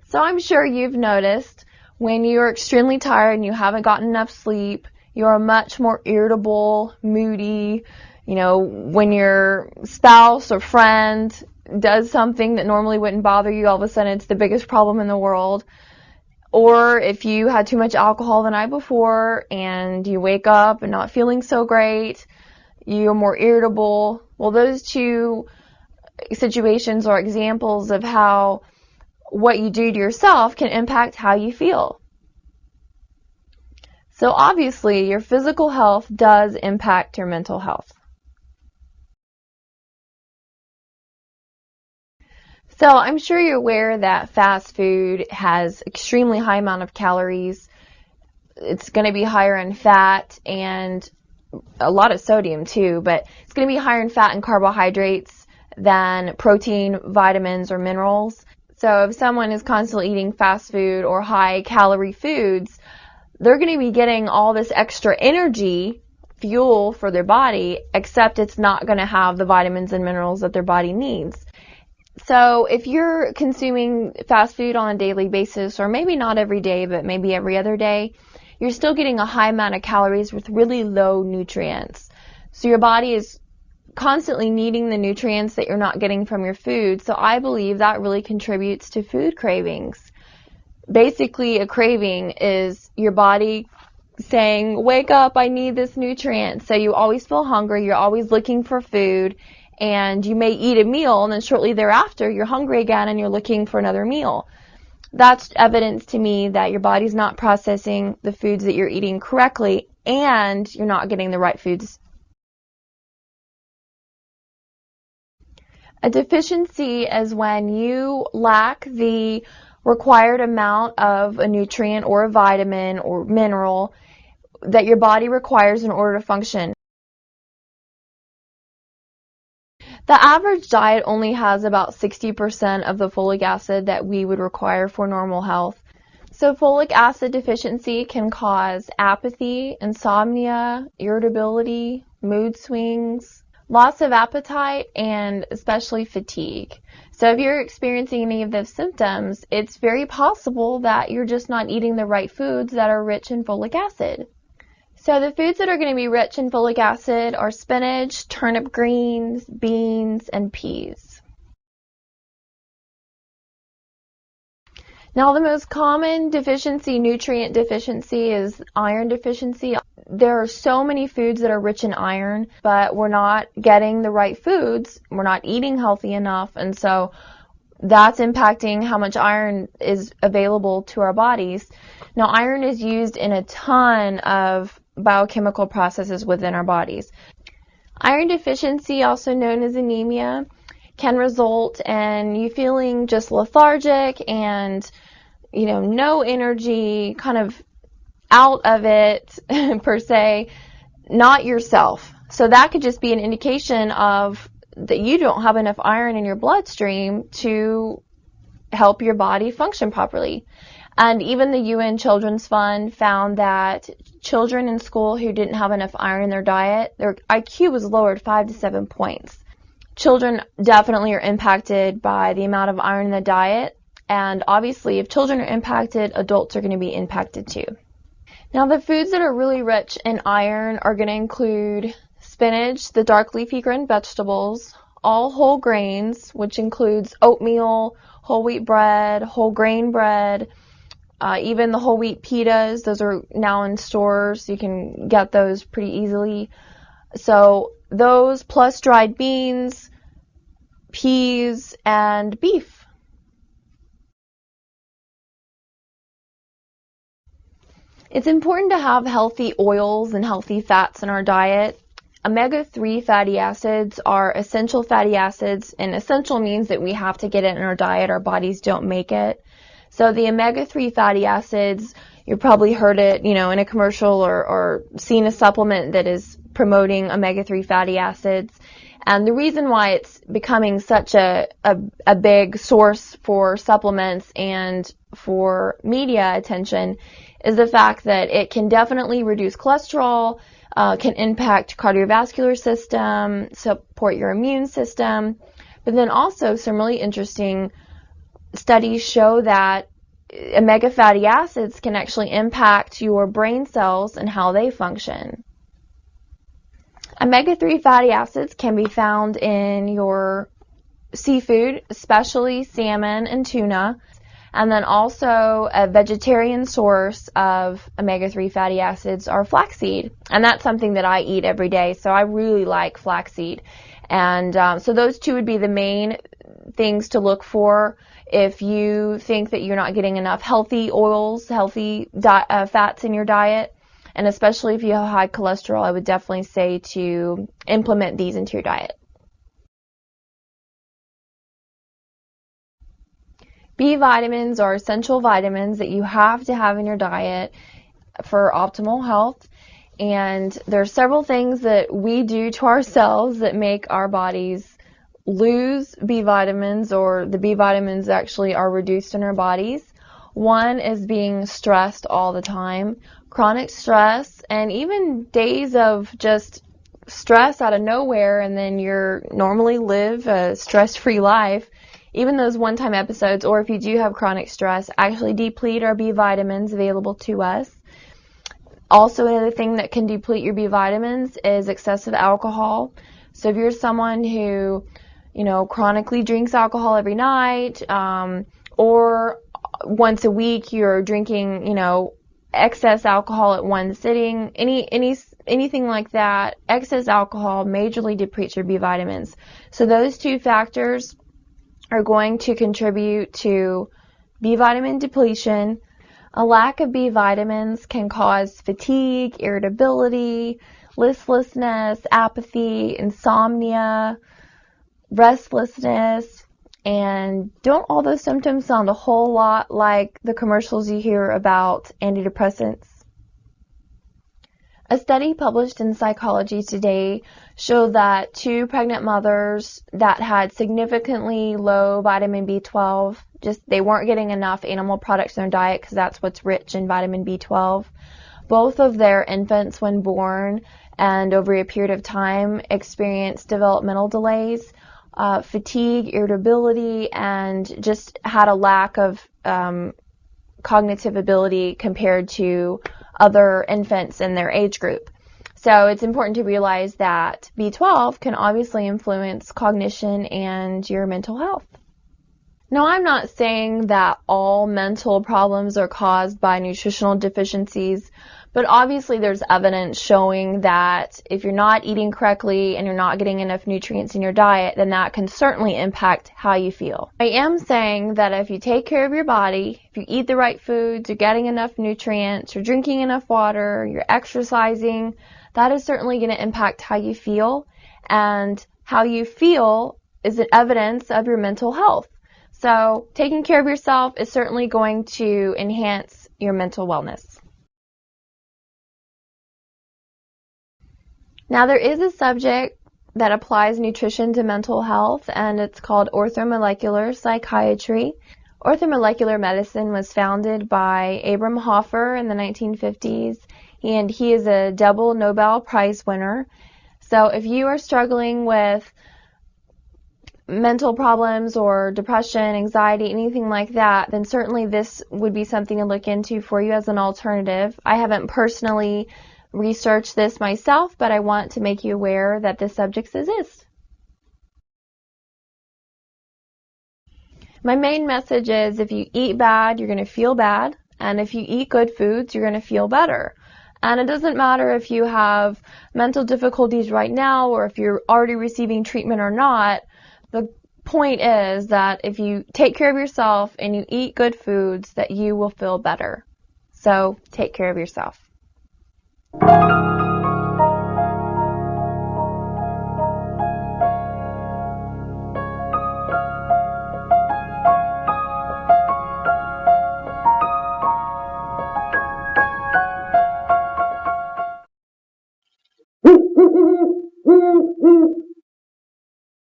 So I'm sure you've noticed when you're extremely tired and you haven't gotten enough sleep, you're much more irritable, moody. When your spouse or friend does something that normally wouldn't bother you, all of a sudden it's the biggest problem in the world. Or if you had too much alcohol the night before and you wake up and not feeling so great, you're more irritable. Well, those two situations are examples of how what you do to yourself can impact how you feel. So obviously, your physical health does impact your mental health. So I'm sure you're aware that fast food has extremely high amount of calories. It's going to be higher in fat and a lot of sodium too, but it's going to be higher in fat and carbohydrates than protein, vitamins, or minerals. So if someone is constantly eating fast food or high calorie foods, they're going to be getting all this extra energy, fuel for their body, except it's not going to have the vitamins and minerals that their body needs. So if you're consuming fast food on a daily basis, or maybe not every day, but maybe every other day, you're still getting a high amount of calories with really low nutrients. So your body is constantly needing the nutrients that you're not getting from your food. So I believe that really contributes to food cravings. Basically, a craving is your body saying, wake up, I need this nutrient. So you always feel hungry, you're always looking for food, and you may eat a meal, and then shortly thereafter, you're hungry again and you're looking for another meal. That's evidence to me that your body's not processing the foods that you're eating correctly, and you're not getting the right foods. A deficiency is when you lack the required amount of a nutrient or a vitamin or mineral that your body requires in order to function. The average diet only has about 60% of the folic acid that we would require for normal health. So folic acid deficiency can cause apathy, insomnia, irritability, mood swings, loss of appetite, and especially fatigue. So if you're experiencing any of those symptoms, it's very possible that you're just not eating the right foods that are rich in folic acid. So the foods that are going to be rich in folic acid are spinach, turnip greens, beans, and peas. Now the most common deficiency, nutrient deficiency, is iron deficiency. There are so many foods that are rich in iron, but we're not getting the right foods. We're not eating healthy enough, and so that's impacting how much iron is available to our bodies. Now iron is used in a ton of biochemical processes within our bodies. Iron deficiency, also known as anemia, can result in you feeling just lethargic and, no energy, kind of out of it per se, not yourself. So that could just be an indication of that you don't have enough iron in your bloodstream to help your body function properly. And even the UN Children's Fund found that children in school who didn't have enough iron in their diet, their IQ was lowered 5 to 7 points. Children definitely are impacted by the amount of iron in the diet, and obviously if children are impacted, adults are going to be impacted too. Now the foods that are really rich in iron are going to include spinach, the dark leafy green vegetables, all whole grains, which includes oatmeal, whole wheat bread, whole grain bread, even the whole wheat pitas. Those are now in stores. You can get those pretty easily. So those plus dried beans, peas, and beef. It's important to have healthy oils and healthy fats in our diet. Omega-3 fatty acids are essential fatty acids, and essential means that we have to get it in our diet. Our bodies don't make it. So the omega-3 fatty acids, you've probably heard it, in a commercial or seen a supplement that is promoting omega-3 fatty acids. And the reason why it's becoming such a big source for supplements and for media attention is the fact that it can definitely reduce cholesterol, can impact cardiovascular system, support your immune system. But then also some really interesting studies show that omega fatty acids can actually impact your brain cells and how they function. Omega-3 fatty acids can be found in your seafood, especially salmon and tuna, and then also a vegetarian source of omega-3 fatty acids are flaxseed, and that's something that I eat every day, so I really like flaxseed. And so those two would be the main things to look for if you think that you're not getting enough healthy oils, healthy fats in your diet. And especially if you have high cholesterol, I would definitely say to implement these into your diet. B vitamins are essential vitamins that you have to have in your diet for optimal health. And there are several things that we do to ourselves that make our bodies lose B vitamins, or the B vitamins actually are reduced in our bodies. One is being stressed all the time. Chronic stress, and even days of just stress out of nowhere, and then you normally live a stress-free life. Even those one-time episodes, or if you do have chronic stress, actually deplete our B vitamins available to us. Also, another thing that can deplete your B vitamins is excessive alcohol. So if you're someone who, chronically drinks alcohol every night, or once a week you're drinking, excess alcohol at one sitting, anything like that, excess alcohol majorly depletes your B vitamins. So those two factors are going to contribute to B vitamin depletion. A lack of B vitamins can cause fatigue, irritability, listlessness, apathy, insomnia, restlessness, and don't all those symptoms sound a whole lot like the commercials you hear about antidepressants? A study published in Psychology Today showed that 2 pregnant mothers that had significantly low vitamin B12, they weren't getting enough animal products in their diet because that's what's rich in vitamin B12. Both of their infants, when born and over a period of time, experienced developmental delays, fatigue, irritability, and just had a lack of cognitive ability compared to other infants in their age group. So it's important to realize that B12 can obviously influence cognition and your mental health. Now, I'm not saying that all mental problems are caused by nutritional deficiencies, but obviously there's evidence showing that if you're not eating correctly and you're not getting enough nutrients in your diet, then that can certainly impact how you feel. I am saying that if you take care of your body, if you eat the right foods, you're getting enough nutrients, you're drinking enough water, you're exercising, that is certainly going to impact how you feel, and how you feel is an evidence of your mental health. So taking care of yourself is certainly going to enhance your mental wellness. Now, there is a subject that applies nutrition to mental health, and it's called orthomolecular psychiatry. Orthomolecular medicine was founded by Abram Hoffer in the 1950s, and he is a double Nobel Prize winner. So if you are struggling with mental problems or depression, anxiety, anything like that, then certainly this would be something to look into for you as an alternative. I haven't personally researched this myself, but I want to make you aware that this subject exists. My main message is if you eat bad, you're going to feel bad, and if you eat good foods, you're going to feel better. And it doesn't matter if you have mental difficulties right now or if you're already receiving treatment or not. The point is that if you take care of yourself and you eat good foods, that you will feel better. So take care of yourself.